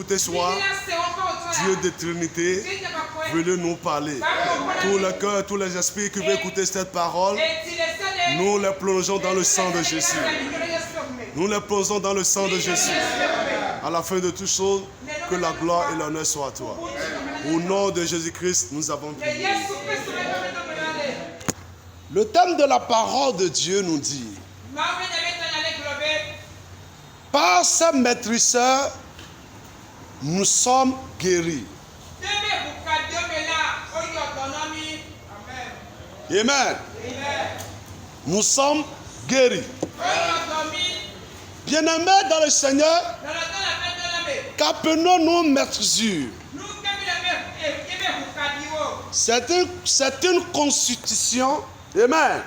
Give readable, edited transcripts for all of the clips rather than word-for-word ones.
écouter ce soir, Dieu de Trinité, venez nous parler. Tous les cœurs, tous les esprits qui veulent écouter cette parole, nous les plongeons dans le sang de Jésus. Nous les plongeons dans le sang de Jésus. À la fin de toutes choses, que la gloire et l'honneur soient à toi. Au nom de Jésus-Christ, nous avons prié. Le thème de la parole de Dieu nous dit: par sa maîtriseur, nous sommes guéris. Amen. Nous sommes guéris. Bien-aimés dans le Seigneur, qu'appelons-nous maîtrisure? C'est une constitution, amen,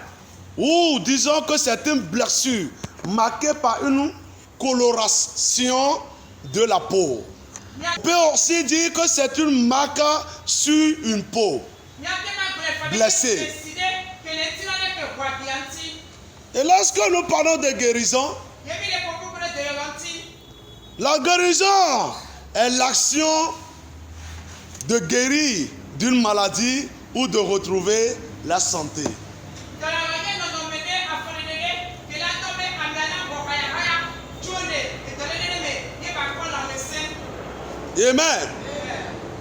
ou disons que c'est une blessure marquée par une coloration de la peau. On peut aussi dire que c'est une marque sur une peau blessée. Et lorsque nous parlons de guérison, la guérison est l'action de guérir d'une maladie ou de retrouver la santé. Amen.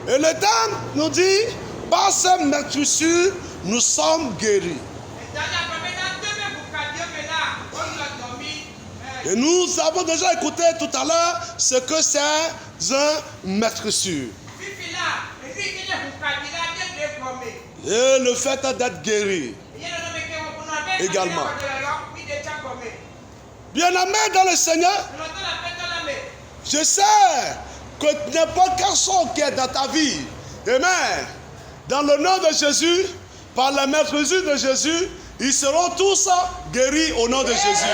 Et le temps nous dit, par sa maîtrisure, nous sommes guéris. Et nous avons déjà écouté tout à l'heure ce que c'est un maîtrisure. Et le fait d'être guéri également. Bien-aimé dans le Seigneur, je sais que n'importe quelle chose qui est dans ta vie, amen, dans le nom de Jésus, par la maîtrise de Jésus, ils seront tous guéris au nom de Jésus.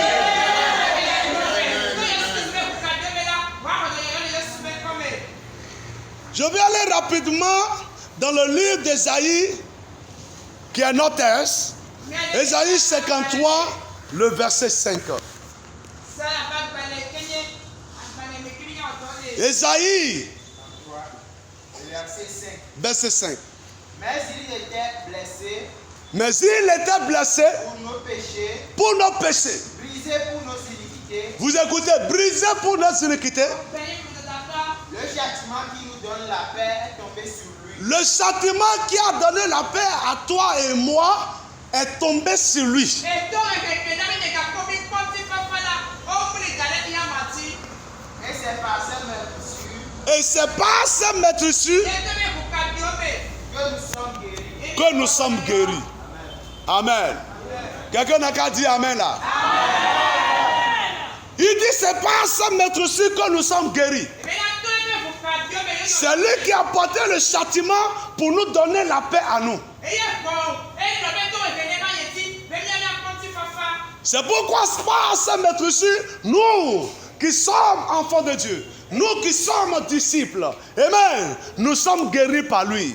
Je vais aller rapidement dans le livre d'Ésaïe, qui est notre texte, Ésaïe 53, le verset 5. Ésaïe, verset 5. Mais il était blessé. Mais il était blessé pour nos péchés. Brisé pour nos iniquités. Vous écoutez, brisé pour nos iniquités. Le châtiment qui nous donne la paix est tombé sur lui. Le châtiment qui a donné la paix à toi et moi est tombé sur lui. Et c'est par sa maîtrisure que nous sommes guéris. Amen. Quelqu'un n'a qu'à dire amen là. Amen. Il dit c'est par sa maîtrisure que nous sommes guéris. C'est lui qui a porté le châtiment pour nous donner la paix à nous. C'est pourquoi par sa maîtrisure, nous qui sommes enfants de Dieu, nous qui sommes disciples, amen, nous sommes guéris par lui.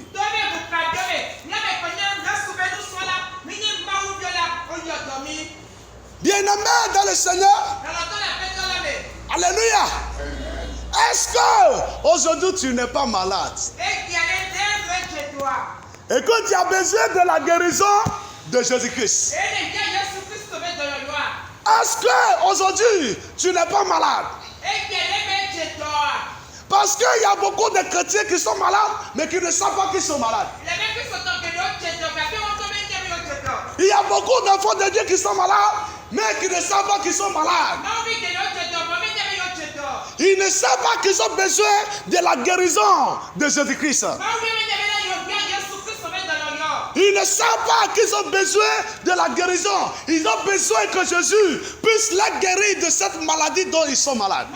Bien-aimé dans le Seigneur, alléluia. Est-ce que aujourd'hui tu n'es pas malade et que tu as besoin de la guérison de Jésus-Christ? Est-ce que aujourd'hui tu n'es pas malade? Parce qu'il y a beaucoup de chrétiens qui sont malades, mais qui ne savent pas qu'ils sont malades. Il y a beaucoup d'enfants de Dieu qui sont malades, mais qui ne savent pas qu'ils sont malades. Ils ne savent pas qu'ils ont besoin de la guérison de Jésus-Christ. Ils ne savent pas qu'ils ont besoin de la guérison. Ils ont besoin que Jésus puisse les guérir de cette maladie dont ils sont malades.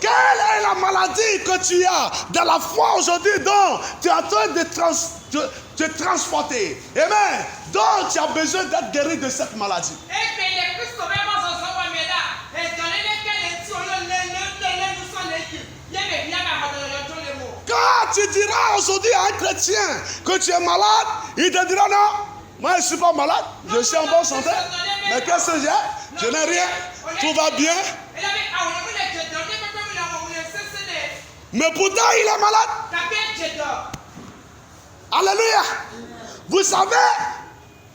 Quelle est la maladie que tu as dans la foi aujourd'hui dont tu es en train de te transporter? Amen. Donc tu as besoin d'être guéri de cette maladie. Quand tu diras aujourd'hui à un chrétien que tu es malade, il te dira non, moi je ne suis pas malade, je suis en bonne santé. Mais qu'est-ce que j'ai? Je n'ai rien. Tout va bien. Mais pourtant, il est malade. Alléluia. Vous savez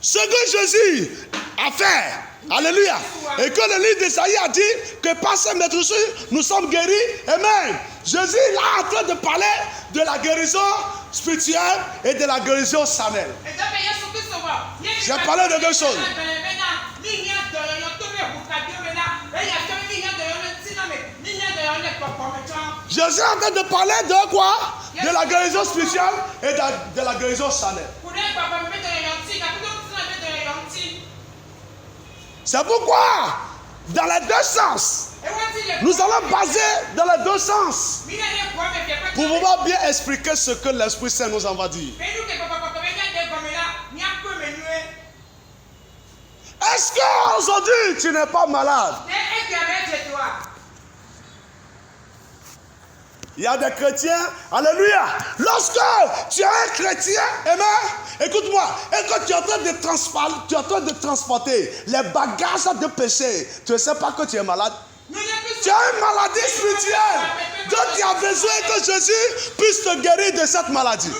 ce que Jésus a fait. Alléluia. Et que le livre d'Ésaïe a dit que par ses maîtrises, nous sommes guéris. Amen. Jésus est là en train de parler de la guérison spirituelle et de la guérison charnelle. J'ai parlé de deux choses. Jésus est en train de parler de quoi? De la guérison spirituelle et de la guérison charnelle. C'est pourquoi, dans les deux sens, nous allons baser dans les deux sens pour pouvoir bien expliquer ce que l'Esprit Saint nous en va dire. Est-ce qu'aujourd'hui tu n'es pas malade? Il y a des chrétiens, alléluia. Lorsque tu es un chrétien, amen, écoute-moi, et que tu es en train de transporter les bagages de péché, tu ne sais pas que tu es malade. Tu as une maladie spirituelle, donc tu as besoin que Jésus puisse te guérir de cette maladie.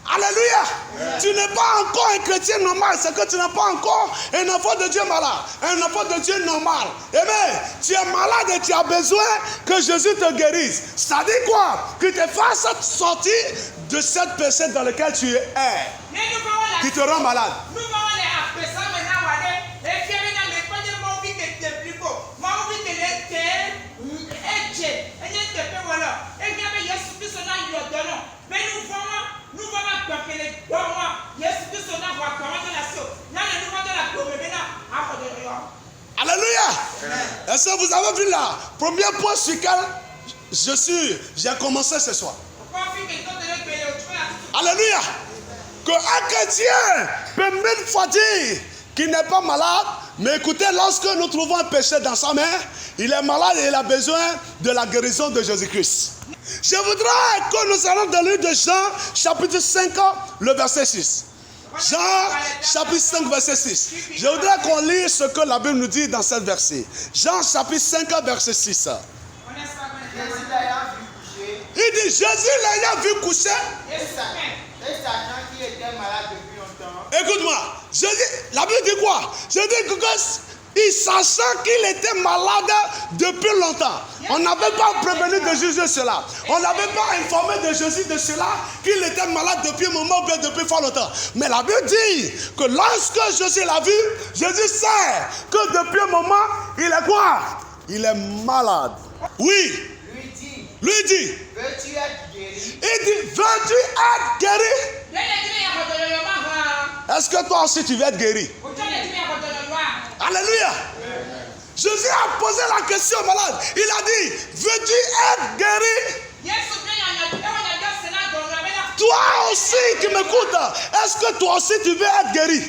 Alléluia. Tu n'es pas encore un chrétien normal, c'est que tu n'es pas encore un enfant de Dieu malade, un enfant de Dieu normal. Amen. Tu es malade et tu as besoin que Jésus te guérisse. C'est-à-dire quoi? Que te fasse sortir de cette péché dans laquelle tu es, qui te rend malade. Alléluia. Est-ce que vous avez vu là? Premier point sur lequel j'ai commencé ce soir. Alléluia. Qu'un chrétien peut même fois dire qu'il n'est pas malade, mais écoutez, lorsque nous trouvons un péché dans sa main, il est malade et il a besoin de la guérison de Jésus-Christ. Je voudrais que nous allons dans le livre de Jean, chapitre 5, le verset 6. Jean, chapitre 5, verset 6. Je voudrais qu'on lise ce que la Bible nous dit dans ce verset. Jean, chapitre 5, verset 6. Il dit, Jésus l'ayant vu coucher. Écoute-moi, la Bible dit quoi? Je dis que il sachant qu'il était malade depuis longtemps. On n'avait pas prévenu de Jésus cela. On n'avait pas informé de Jésus de cela, qu'il était malade depuis un moment ou bien depuis fort longtemps. Mais la Bible dit que lorsque Jésus l'a vu, Jésus sait que depuis un moment, il est quoi? Il est malade. Oui. Lui dit, veux-tu être guéri? Il dit, veux-tu être guéri? Est-ce que toi aussi tu veux être guéri? Alléluia. Jésus a posé la question au malade. Il a dit, veux-tu être guéri? Toi aussi qui m'écoutes, est-ce que toi aussi tu veux être guéri?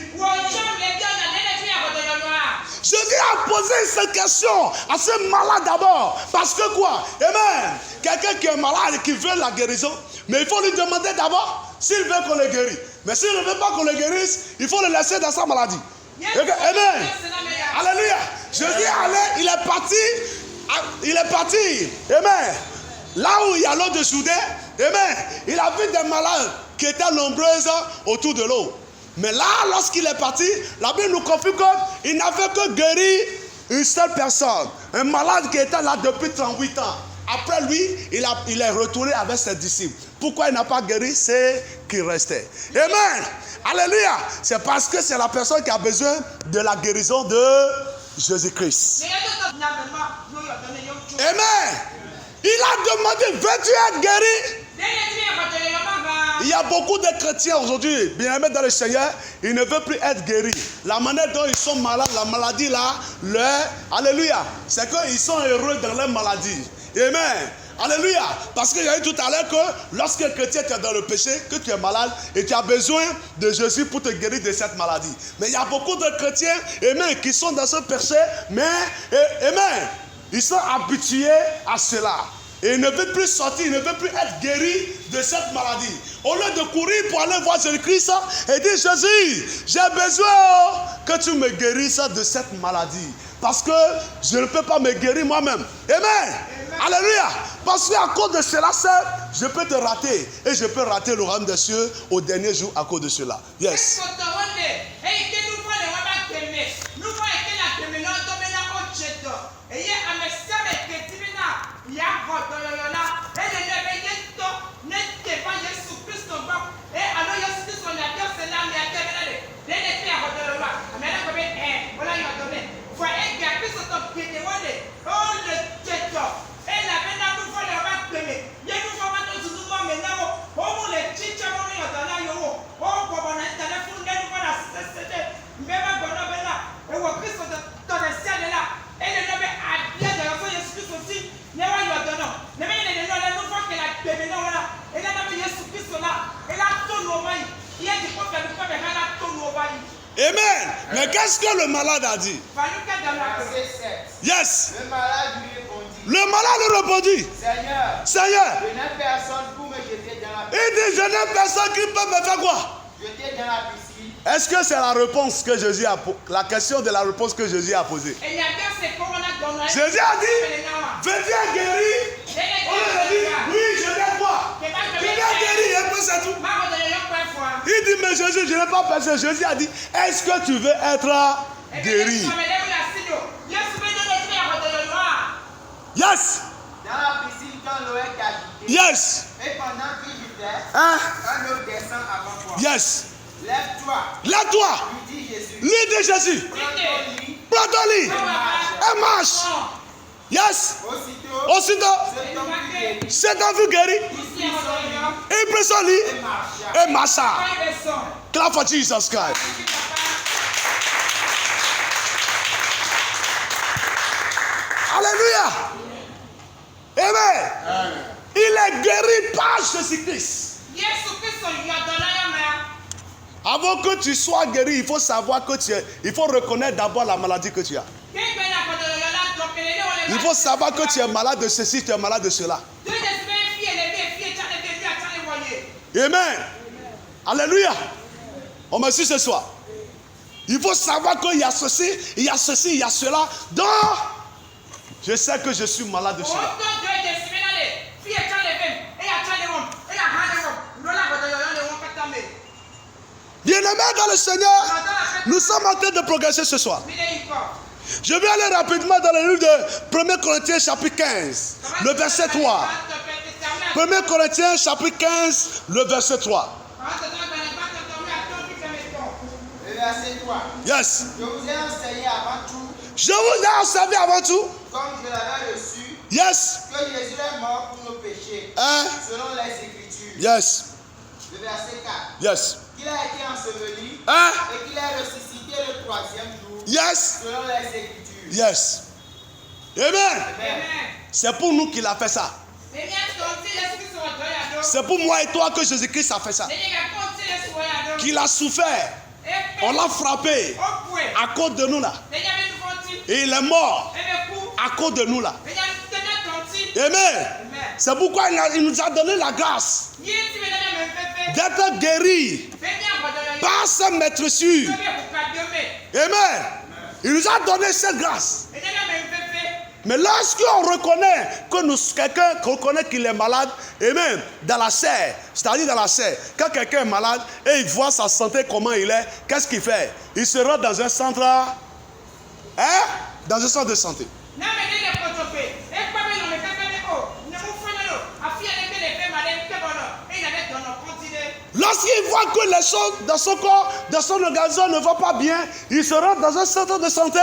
Jésus a posé cette question à ce malade d'abord. Parce que quoi? Amen. Quelqu'un qui est malade et qui veut la guérison, mais il faut lui demander d'abord s'il veut qu'on le guérisse. Mais s'il ne veut pas qu'on le guérisse, il faut le laisser dans sa maladie. Amen. Alléluia. Jésus allait, il est parti. Amen. Là où il y a l'eau de Jourdain, amen. Il a vu des malades qui étaient nombreuses autour de l'eau. Mais là, lorsqu'il est parti, la Bible nous confirme qu'il n'a fait que guérir une seule personne. Un malade qui était là depuis 38 ans. Après lui, il est retourné avec ses disciples. Pourquoi il n'a pas guéri? C'est qu'il restait. Amen. Alléluia. C'est parce que c'est la personne qui a besoin de la guérison de Jésus-Christ. Amen. Il a demandé, veux-tu être guéri? Il y a beaucoup de chrétiens aujourd'hui, bien-aimés dans le Seigneur, ils ne veulent plus être guéris. La manière dont ils sont malades, la maladie là, alléluia, c'est qu'ils sont heureux dans leur maladie. Amen. Alléluia. Parce qu'il y a eu tout à l'heure que lorsqu'un chrétien est dans le péché, que tu es malade et tu as besoin de Jésus pour te guérir de cette maladie. Mais il y a beaucoup de chrétiens, amen, qui sont dans ce péché, mais, amen, ils sont habitués à cela. Et il ne veut plus sortir, il ne veut plus être guéri de cette maladie. Au lieu de courir pour aller voir Jésus-Christ et dire, Jésus, j'ai besoin que tu me guérisses de cette maladie. Parce que je ne peux pas me guérir moi-même. Amen. Alléluia. Parce qu'à cause de cela, je peux te rater. Et je peux rater le royaume des cieux au dernier jour à cause de cela. Yes. Amen. Mais qu'est-ce que le malade a dit? Yes. Le malade lui répondit. Le malade lui répondit. Seigneur, je n'ai personne pour me jeter dans la piscine. Il dit, je n'ai personne qui peut me faire quoi? Jeter dans la piscine. Est-ce que c'est la réponse que Jésus a posée? La question de la réponse que Jésus a posée. Jésus a dit, je viens guérir. On lui a dit, oui, je viens quoi? Je viens guérir, et puis c'est tout. Il dit, mais Jésus, je n'ai pas personne. Jésus a dit, est-ce que tu veux être guéri? Yes. Dans la piscine, quand l'eau est agitée. Yes. Et pendant qu'il vivait, Hein? un eau descend avant toi. Yes. Lève-toi. Lève-toi. Lui dit Jésus. Lui dit Jésus. Prends ton lit. Prends ton lit. Et marche. Et marche. Yes. Aussitôt, Aussitôt, cet homme fut guéri. cet homme fut guéri. Il prit son lit Et marcha. et marcha. Clap for Jesus Christ. Alléluia. Amen. Il est guéri par Jésus-Christ. Avant que tu sois guéri, il faut savoir que tu es. Il faut reconnaître d'abord la maladie que tu as. Il faut savoir que tu es malade de ceci, tu es malade de cela. Amen. Alléluia. On me suit ce soir. Il faut savoir qu'il y a ceci, il y a ceci, il y a cela. Donc, je sais que je suis malade de cela. Bien-aimés dans le Seigneur, nous sommes en train de progresser ce soir. Je vais aller rapidement dans le livre de 1 Corinthiens chapitre 15, le verset 3. 1 Corinthiens chapitre 15, le verset 3. Le verset 3. Yes. Je vous ai enseigné avant tout, Je vous ai enseigné avant tout. comme je l'avais reçu, Yes. que Jésus est mort pour nos péchés, Hein? selon les Écritures. Yes. Le verset 4. Yes. Qu'il a été enseveli Hein? et qu'il est ressuscité le troisième jour, Yes. selon les Écritures. Yes. Amen. Amen. C'est pour nous qu'il a fait ça. C'est pour moi et toi que Jésus-Christ a fait ça. Qu'il a souffert. On l'a frappé à cause de nous là. Et il est mort à cause de nous là. Amen. C'est pourquoi il nous a donné la grâce d'être guéris par sa maîtresure. Amen. Il nous a donné cette grâce. Mais lorsqu'on reconnaît que quelqu'un reconnaît qu'il est malade, et même dans la chair, c'est-à-dire dans la chair, quand quelqu'un est malade et il voit sa santé, comment il est, qu'est-ce qu'il fait? Il se rend dans un centre, dans un centre de santé. Lorsqu'il voit que les choses dans son corps, dans son organisme ne vont pas bien, il se rend dans un centre de santé.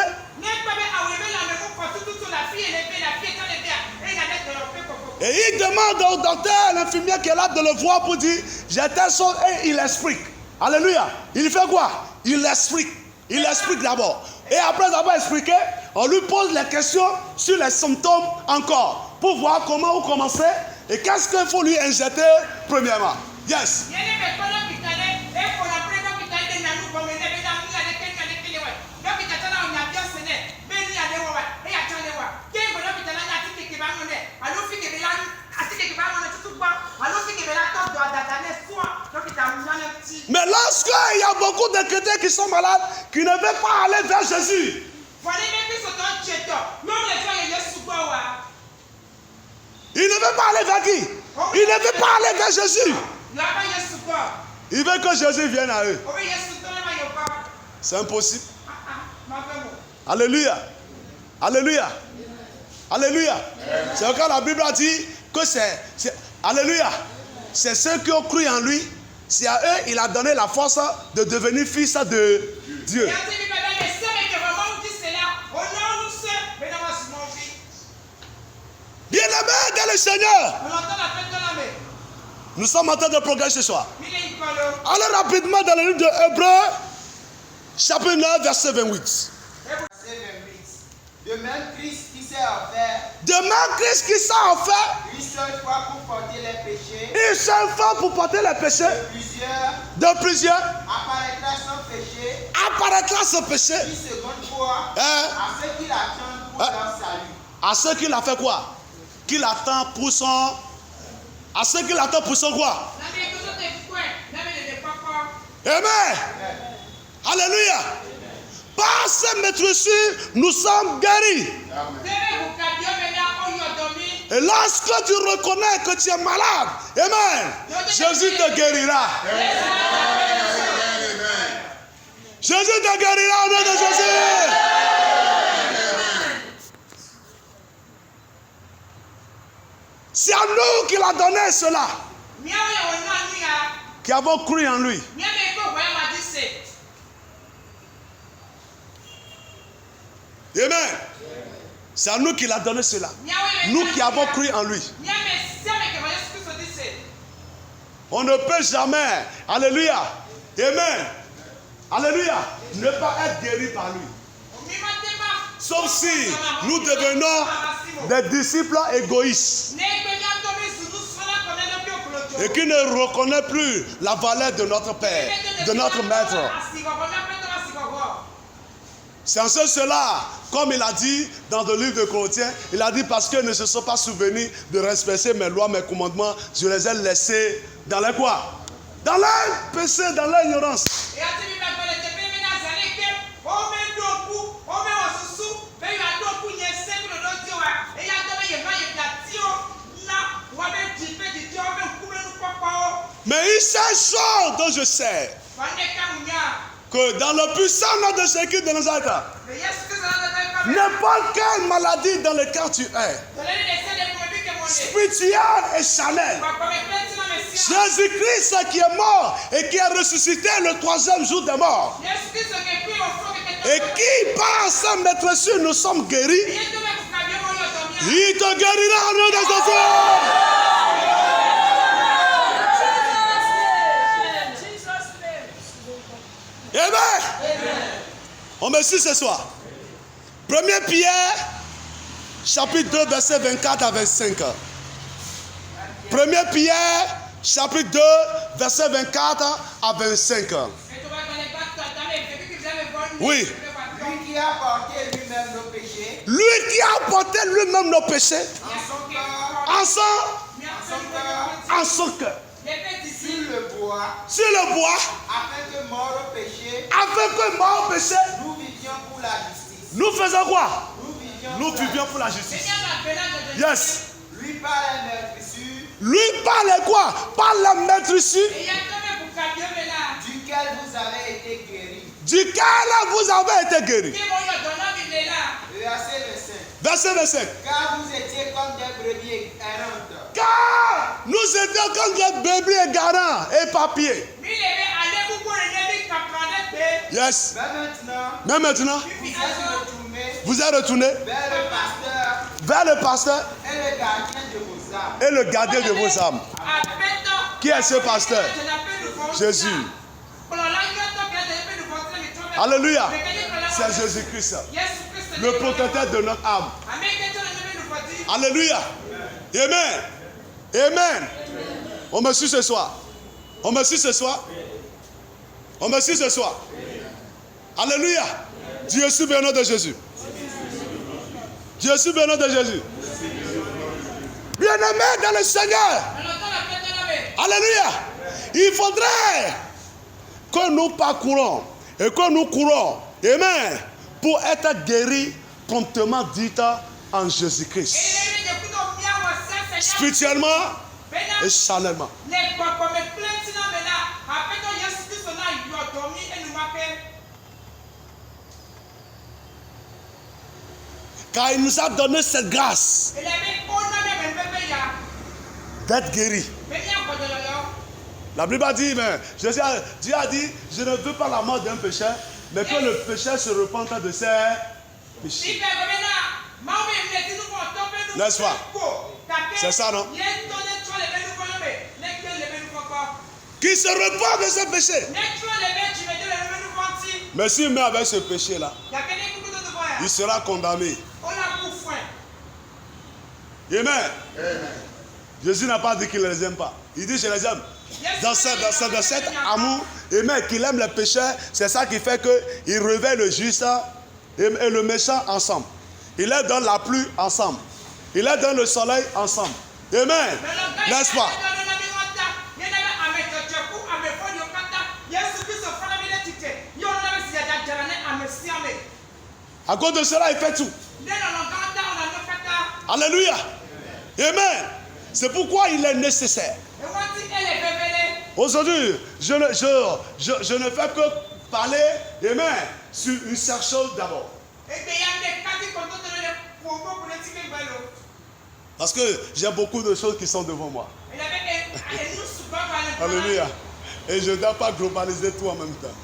Et il demande au docteur, à l'infirmière qui est là de le voir pour dire, j'ai telle chose, et il explique. Alléluia. Il fait quoi? Il explique. Il explique d'abord. Et après avoir expliqué, on lui pose les questions sur les symptômes encore, pour voir comment vous commencez et qu'est-ce qu'il faut lui injecter premièrement. Yes. lorsqu'il y a beaucoup de chrétiens qui sont malades, qui ne veulent pas aller vers Jésus, il ne veut pas aller vers qui? Il ne veut pas aller vers Jésus. Il veut que Jésus vienne à eux. C'est impossible. Alléluia. Alléluia. Alléluia. C'est pourquoi la Bible a dit que c'est Alléluia. C'est ceux qui ont cru en lui. C'est à eux il a donné la force de devenir fils de Dieu. Bien-aimés dans le Seigneur, nous sommes en train de progresser ce soir. Allons rapidement dans le livre de Hébreux, chapitre 9, verset 28. De même, Christ qui s'est offert. Une seule fois pour porter les péchés. Une seule fois pour porter les péchés. De plusieurs. Apparaîtra son péché. Une seconde fois. À ceux qui l'attendent pour leur salut. À ceux qui l'a fait quoi? Qui l'attend pour son. À ceux qui l'attendent pour son quoi? Amen. Alléluia. Par ces maîtresses, nous sommes guéris. Et lorsque tu reconnais que tu es malade, amen, Jésus te guérira. Jésus te guérira au nom de Jésus. C'est à nous qu'il a donné cela, qui avons cru en lui. Amen. C'est à nous qu'il a donné cela. Nous qui avons cru en lui. On ne peut jamais, alléluia, amen, alléluia, ne pas être guéri par lui. Sauf si nous devenons des disciples égoïstes et qui ne reconnaissent plus la valeur de notre Père, de notre Maître. C'est en cela, comme il a dit dans le livre de Corinthiens, il a dit parce qu'ils ne se sont pas souvenus de respecter mes lois, mes commandements, je les ai laissés dans les quoi? Dans leur péché, dans leur ignorance. Mais une seule chose dont je sais, que dans le puissant nom de Jésus de Nazareth, n'importe quelle maladie dans laquelle tu es, spirituelle et charnelle, Jésus-Christ qui est mort et qui est ressuscité le troisième jour des morts, et qui par sa maîtrise nous sommes guéris, il te guérira au nom de Jésus. Amen. On me suit ce soir. 1 Pierre, chapitre 2, verset 24 à 25. 1 Pierre, chapitre 2, verset 24 à 25. Oui. Lui qui a porté lui-même nos péchés. Lui qui a porté lui-même nos péchés. En son cœur. Sur le bois. Afin que mort au péché. Nous vivions pour la justice. Nous faisons quoi? Nous vivions pour la justice. Yes. Lui par la maîtrise. Lui par les quoi? Par la maîtrise. Duquel vous avez été guéris. Verset 25. Car nous étions comme des brebis égarants et papiers. Yes. Mais maintenant, vous êtes retourné vers le pasteur et le gardien de vos âmes. Qui est ce pasteur? Jésus. Alléluia. C'est Jésus-Christ, le protecteur de notre âme. Alléluia. Amen. Amen. On me suit ce soir. On me suit ce soir. On me suit ce soir. Alléluia. Dieu est béni de Jésus. Dieu est béni de Jésus. Bien-aimé dans le Seigneur. Alléluia. Il faudrait que nous parcourons et que nous courons, amen, pour être guéris promptement dite en Jésus-Christ. Spirituellement et charnellement. Car il nous a donné cette grâce d'être guéris. La Bible a dit, mais Dieu a dit, je ne veux pas la mort d'un pécheur, mais que le pécheur se repente de ses péchés. N'est-ce pas? C'est ça, non? Qui se repent de ses péchés. Mais s'il met avec ce péché-là, il sera condamné. Amen. Jésus n'a pas dit qu'il ne les aime pas. Il dit je les aime. Dans cet amour, amen, qu'il aime les pécheurs, c'est ça qui fait qu'il réveille le juste et le méchant ensemble. Il leur donne la pluie ensemble. Il leur donne le soleil ensemble. Amen. N'est-ce pas? À cause de cela, il fait tout. Alléluia. Amen. C'est pourquoi il est nécessaire. Aujourd'hui, je ne fais que parler, amen, sur une seule chose d'abord. Parce que j'ai beaucoup de choses qui sont devant moi. Alléluia. Et je ne dois pas globaliser tout en même temps.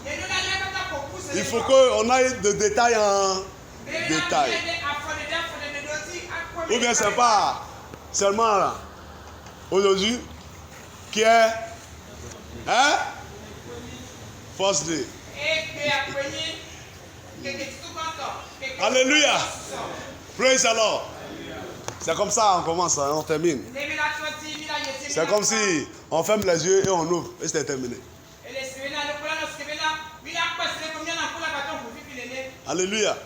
Il faut qu'on aille de détail en détail. Ou bien c'est pas seulement aujourd'hui qui est First Day. Alléluia. Praise the Lord. C'est comme ça on commence, on termine. C'est comme si on ferme les yeux et on ouvre et c'est terminé. Alléluia.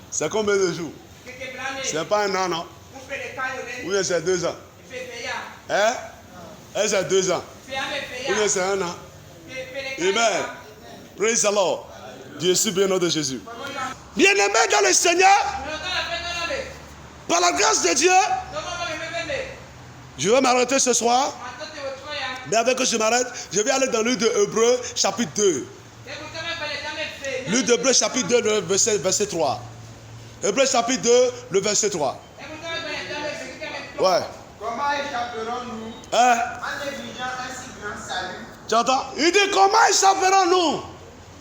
C'est combien de jours? C'est pas un an, non? Ou bien c'est 2 ans? Hein? Et c'est 2 ans? Ou bien c'est 1 an? Amen. Praise the Lord. Dieu est bien nom de Jésus. Bien-aimé dans le Seigneur, par la grâce de Dieu, je vais m'arrêter ce soir. Mais avant que je m'arrête, je vais aller dans le livre de Hébreux, chapitre 2. Livre d'Hébreux, chapitre 2, le verset 3. Hébreux, chapitre 2, le verset 3. Ouais. Comment échapperons-nous Hein? en négligeant un si grand salut? Tu entends? Il dit comment échapperons-nous?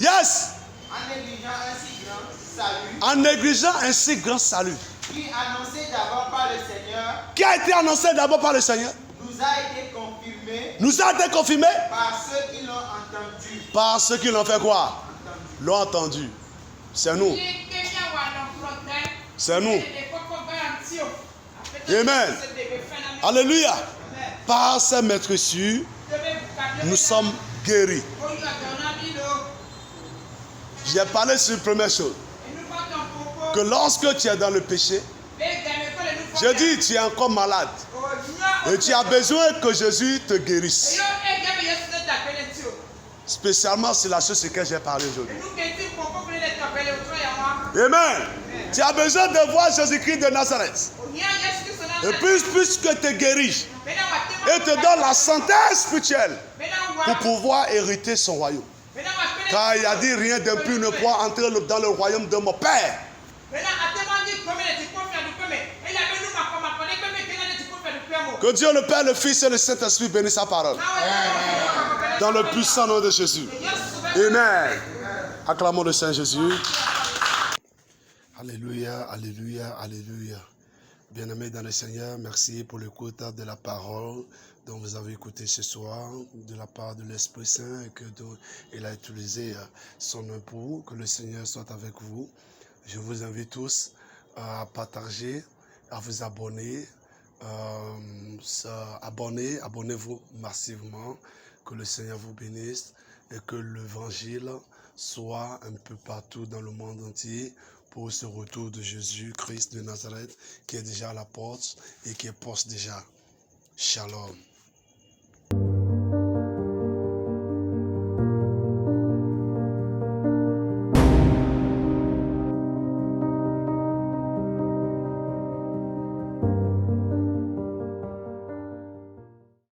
Yes. En négligeant un si grand salut. En négligeant un si grand salut. Qui annoncé d'abord par le Seigneur. Qui a été annoncé d'abord par le Seigneur. Nous a été confirmé. Nous a été confirmé. Par ceux qui l'ont entendu. Par ceux qui l'ont fait quoi? L'ont entendu. C'est nous. C'est nous. Amen. Alléluia. Par ces maîtresses, nous sommes guéris. J'ai parlé sur une première chose. Que lorsque tu es dans le péché, je dis tu es encore malade. Et tu as besoin que Jésus te guérisse. Spécialement c'est la chose sur laquelle j'ai parlé aujourd'hui. Amen. Tu as besoin de voir Jésus-Christ de Nazareth. Et puisque te guérit et te donne la santé spirituelle pour pouvoir hériter son royaume. Car il a dit rien d'impur ne pourra entrer dans le royaume de mon Père. Que Dieu le Père, le Fils et le Saint-Esprit bénisse sa parole. Dans le puissant nom de Jésus. Amen. Acclamons le Saint Jésus. Alléluia, alléluia, alléluia. Bien-aimés dans le Seigneur, merci pour l'écoute de la parole dont vous avez écouté ce soir, de la part de l'Esprit Saint, et que il a utilisé son nom pour vous. Que le Seigneur soit avec vous. Je vous invite tous à partager, à vous abonner. Abonnez-vous massivement. Que le Seigneur vous bénisse et que l'évangile soit un peu partout dans le monde entier pour ce retour de Jésus-Christ de Nazareth qui est déjà à la porte et qui est proche déjà. Shalom.